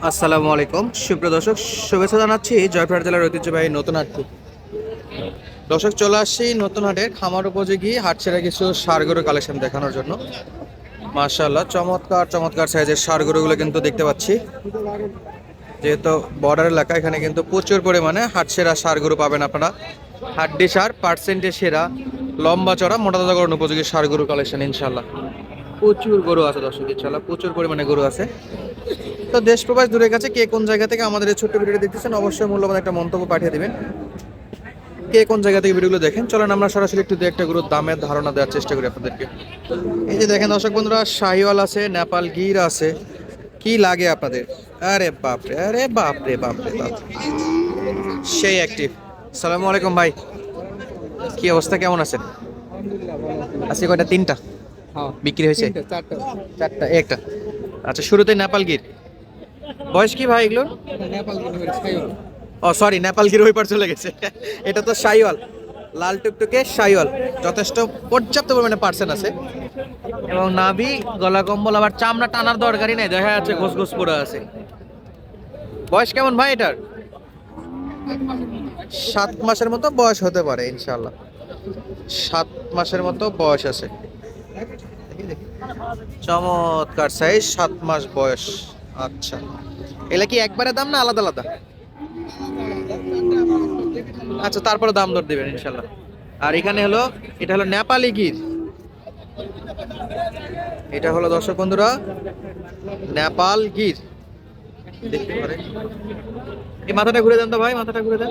আসসালামু আলাইকুম সুপ্রিয় দর্শক, শুভেচ্ছা জানাচ্ছি জয়পুরহাট জেলার ঐতিহ্যবাহী নতুন হাট থেকে। দর্শক, চলে আসছি নতুন হাটের খামার উপযোগী হাট ছেড়ে কিছু ষাঁড় গরুর কালেকশন দেখানোর জন্য। মাশাআল্লাহ, চমৎকার চমৎকার সাইজের ষাঁড় গরুগুলো কিন্তু দেখতে পাচ্ছি। যেহেতু বর্ডার এলাকা, এখানে কিন্তু প্রচুর পরিমাণে হাট সেরা ষাঁড় গরু পাবেন আপনারা। হাড্ডি সার, পার্সেন্টে সেরা, লম্বা চড়া মোটা তাজাকরণ উপযোগী ষাঁড় গরুর কালেকশন ইনশাল্লাহ। প্রচুর গরু আছে দর্শক, ইনশাল্লাহ প্রচুর পরিমাণে গরু আছে। তো দেশ প্রবাস দূরের কাছে কে কোন জায়গা থেকে আমাদের এই ছোট্ট ভিডিওটি দেখতেছেন, অবশ্যই মূল্যবান একটা মন্তব্য পাঠিয়ে দিবেন। কে কোন জায়গা থেকে ভিডিওগুলো দেখেন, চলেন আমরা সরাসরি একটু দু একটা গরুর দামের ধারণা দেওয়ার চেষ্টা করি আপনাদেরকে। এই যে দেখেন দর্শক বন্ধুরা, শাহিওয়াল আছে, নেপাল গির আছে। কি লাগে আপনাদের? আরে বাপরে, আরে বাপরে বাপরে বাপ, সেই অ্যাক্টিভ। সালামু আলাইকুম ভাই, কি অবস্থা, কেমন আছেন? আজকে কয়টা? তিনটা বিক্রি হয়েছে? চারটা, একটা। আচ্ছা, শুরুতে নেপাল গির। বয়স কি ভাই এগুলোর? ও সরি, নেপাল গির ওই পার চলে গেছে। এটা তো শাইওয়াল, লাল টুকটুকে শাইওয়াল। যথেষ্ট পর্যাপ্ত পরিমাণে পার্সেন্ট আছে এবং নাভি, গলা কম্বল, আবার চামড়া টানার দরকারই নেই, দেখা যাচ্ছে ঘোষ ঘোষ পড়ে আছে। বয়স কেমন ভাই এটার? 7 মাসের মতো বয়স হতে পারে ইনশাল্লাহ। 7 মাসের মতো বয়স আছে। চমৎকার সাইজ, 7 মাস বয়স। আচ্ছা, এগুলা কি একবারে দাম না আলাদা আলাদা? আচ্ছা, তারপরে দাম দর দিবেন ইনশাল্লাহ। আর এখানে হলো, এটা হলো নেপালি গির। এটা হলো দর্শক বন্ধুরা নেপাল গির, দেখতে পারেন। এই মাথাটা ঘুরে দেন তো ভাই, মাথাটা ঘুরে দেন।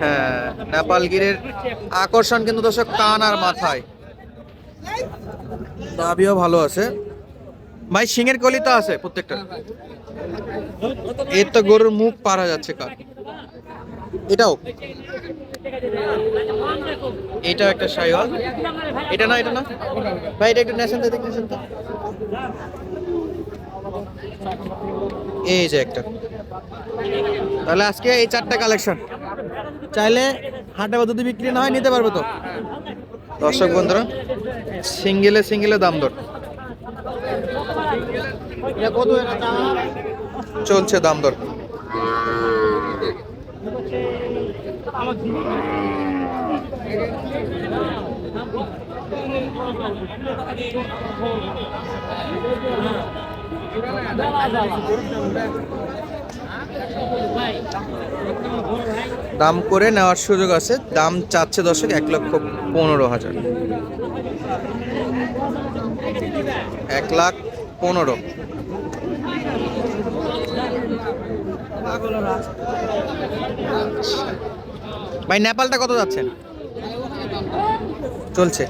হ্যাঁ, নেপাল গিরের আকর্ষণ কিন্তু দর্শক কান আর মাথায়। নাভিও ভালো আছে ভাই, সিংহের কলি তো আছে প্রত্যেকটা। এর তো গরুর মুখ পারা যাচ্ছে কার। এটাও, এটাও একটা শাইওয়াল। এটা না, এটা না ভাই, এটা একটু নেশন তো, দেখি নেশন তো। এই যে একটা। তাহলে আজকে এই 4টা কালেকশন, চাইলে হাটে বা যদি বিক্রি না হয় নিতে পারবে তো দর্শক বন্ধুরা। সিঙ্গেলে সিঙ্গেলে দাম দর চলছে, দাম দর। দাম করে নেওয়ার সুযোগ আছে। দাম চাচ্ছে দর্শক 1,15,000। 1,15,000। ভাই নেপালটা কত যাচ্ছেন? চলছে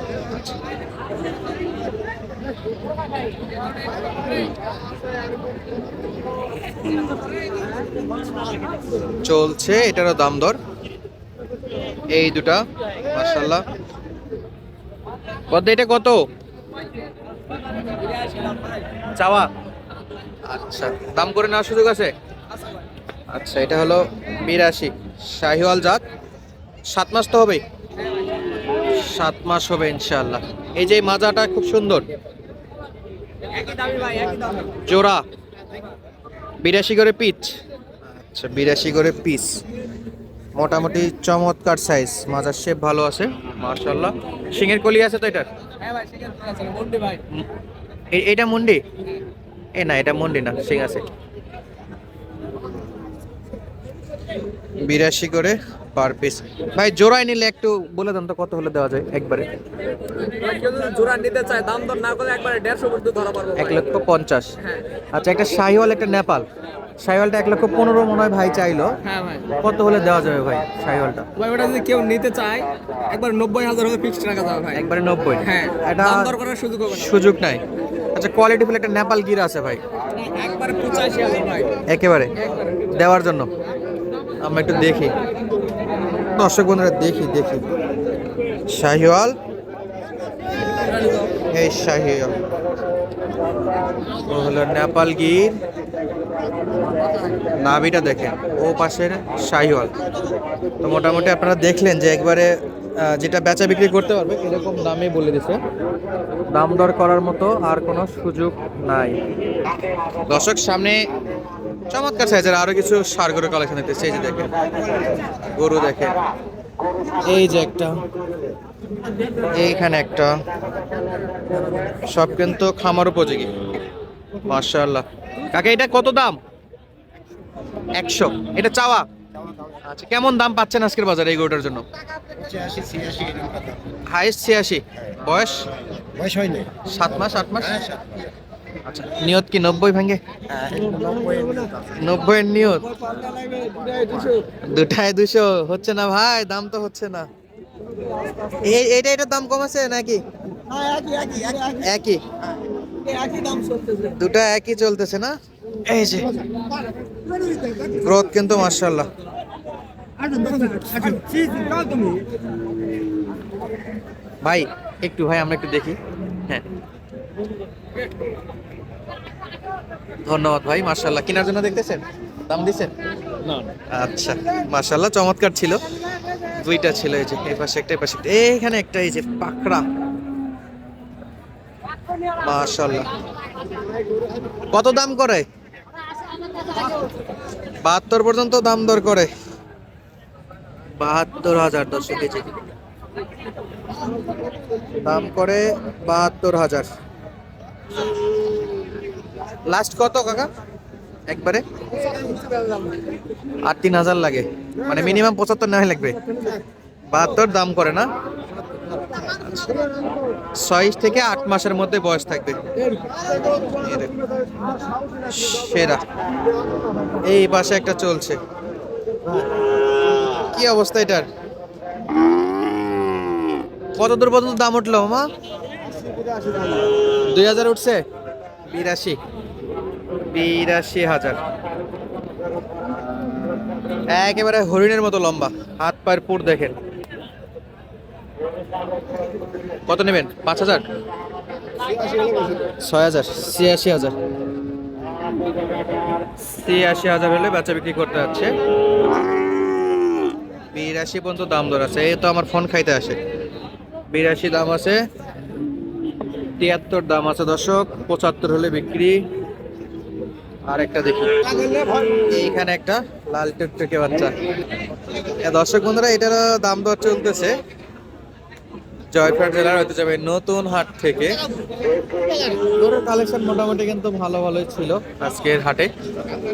চলছে, এটারও দাম দর। এই দুটা মাশাআল্লাহ। কত এটা, কত চাওয়া? আচ্ছা, দাম করে নেওয়ার সুযোগ আছে। আচ্ছা, এটা হলো 82 শাহিওয়াল জাত। 7 মাস তো হবে, 7 মাস হবে ইনশাআল্লাহ। এই যে মাজাটা খুব সুন্দর, জোড়া 82 করে পিচ। আচ্ছা, 82 করে পিস, মোটামুটি চমৎকার সাইজ, মাজার শেপ ভালো আছে মাশাআল্লাহ। সিংহের কলি আছে তো এটার? এটা মুন্ডি? এ না, এটা মুন্ডি না, সিং আছে। 82 করে পার পিস। ভাই জোড়ায় নিলে একটু বলে দেন তো, কত হলে দেওয়া যায় একবারে? জোড়া নিতে চাই, দাম দর না করে একবারে 150 পর্যন্ত ধরা পারবো। 1,50,000। আচ্ছা, একটা শাহিওয়াল, একটা নেপাল। শাহিওয়ালটা 1,15,000 মনে হয় ভাই চাইলো। হ্যাঁ ভাই, কত হলে দেওয়া যাবে ভাই শাহিওয়ালটা? ভাই ওটা যদি কেউ নিতে চায় একবার 90,000 হলে ফিক্সড রাখা যাবে ভাই। একবারে 90? হ্যাঁ, এটা দাম দর করার সুযোগ হবে না। সুযোগ নাই। আচ্ছা, কোয়ালিটি ফুল একটা নেপাল গির আছে ভাই, একবারে 85,000 ভাই, একেবারে দেওয়ার জন্য। আমরা একটু দেখি দর্শক বন্ধুরা, দেখি দেখি শাহিওয়াল। এই শাহিওয়াল ও হলো নেপাল গির। নাভিটা দেখেন, ও পাশের শাহিওয়াল। তো মোটামুটি আপনারা দেখলেন যে একবারে যেটা বেচা বিক্রি করতে পারবে এরকম দামে বলে দিছে। দাম দর করার মতো আর কোনো সুযোগ নাই। দর্শক, সামনে চমৎকার সাইজের আরো কিছু ষাঁড় গরুর কালেকশন দেখতেছি। এই যে দেখেন গরু দেখেন, এই যে একটা, এইখানে একটা, সব কিন্তু খামার উপযোগী। মাশাআল্লাহ। কাকা এটা কত দাম? 100। এটা চাওয়া? আচ্ছা, কেমন দাম পাচ্ছেন আজকের বাজারে এই গরুটার জন্য? 85-86 হাইস্ট 86। বয়স বয়স হয়নি 7 মাস 8 মাস। আচ্ছা, নিয়ত কি 90 ভাঙে? 90 এর নিয়ত? দুটায় 200 হচ্ছে না ভাই, দাম তো হচ্ছে না। এটার দাম কম আছে নাকি? একই, দুটা একই চলতেছে না? এই যে গ্রোথ কিন্তু মাশাআল্লাহ। ভাই একটু, ভাই আমরা একটু দেখি। হ্যাঁ, ধন্যবাদ ভাই, মাশাআল্লাহ। কেনার জন্য দেখতেছেন? দাম দিছেন? আচ্ছা, মাশাআল্লাহ, চমৎকার ছিল। দুইটা ছিল, এই যে এই পাশে একটা, এই পাশে একটা, এইখানে একটা, এই যে পাকড়া, মাশাআল্লাহ। কত দাম করে? 72 পর্যন্ত দাম দর করে। 72,000 দর্শক, এই যে দাম করে 72,000। লাস্ট কত কাকা একবারে? আর 3,000 লাগে, মানে মিনিমাম 75 নেওয়া লাগবে। 72 দাম করে না? 6 থেকে 8 মাসের মধ্যে বয়স থাকবে। সেরা। এই পাশে একটা চলছে, কি অবস্থা এটার? কত দূর পর্যন্ত দাম উঠলো মামা? 2,000 উঠছে? 82,000। একেবারে হরিণের মতো লম্বা, হাত পায়ের পুর দেখেন। কত নেবেন? 5,000? 6,000? 86,000। 86,000 হলে বাচ্চা বিক্রি করতে যাচ্ছে। 82 পর্যন্ত দাম দর আছে। এই তো আমার ফোন খাইতে আসে। 82 দাম আছে, 73 দাম আছে দর্শক। 75 হলে বিক্রি। আর একটা দেখি, এইখানে একটা লাল টুকটুকে বাচ্চা। দর্শক বন্ধুরা, এটার দাম দর চলতেছে জয়পুরহাট জেলার ঐতিহ্যবাহী নতুন হাট থেকে। গরুর কালেকশন মোটামুটি কিন্তু ভালো ভালোই ছিল আজকের হাটে।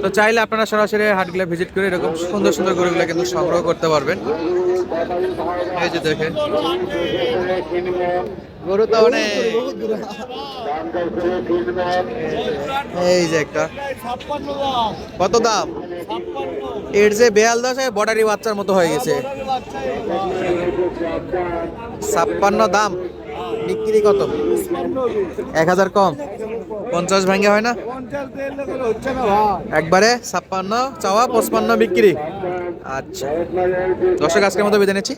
তো চাইলে আপনারা সরাসরি হাটগুলো ভিজিট করে এরকম সুন্দর সুন্দর গরুগুলো কিন্তু সংগ্রহ করতে পারবেন। এই যে দেখেন গরু তো অনেক। এই যে একটা, কত দাম? এর যে বেয়াল দশে বর্ডারি বাচ্চার মতো হয়ে গেছে। 56 দাম, বিক্রি কত? 1,000 কম? 50 ভাঙ্গে হয় না? একবারে 56 চাওয়া, 55 বিক্রি। আচ্ছা দর্শক, আজকের মতো বিদায় নিচ্ছি।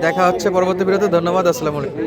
দেখা হচ্ছে পরবর্তী ভিডিওতে। ধন্যবাদ, আসসালামু আলাইকুম।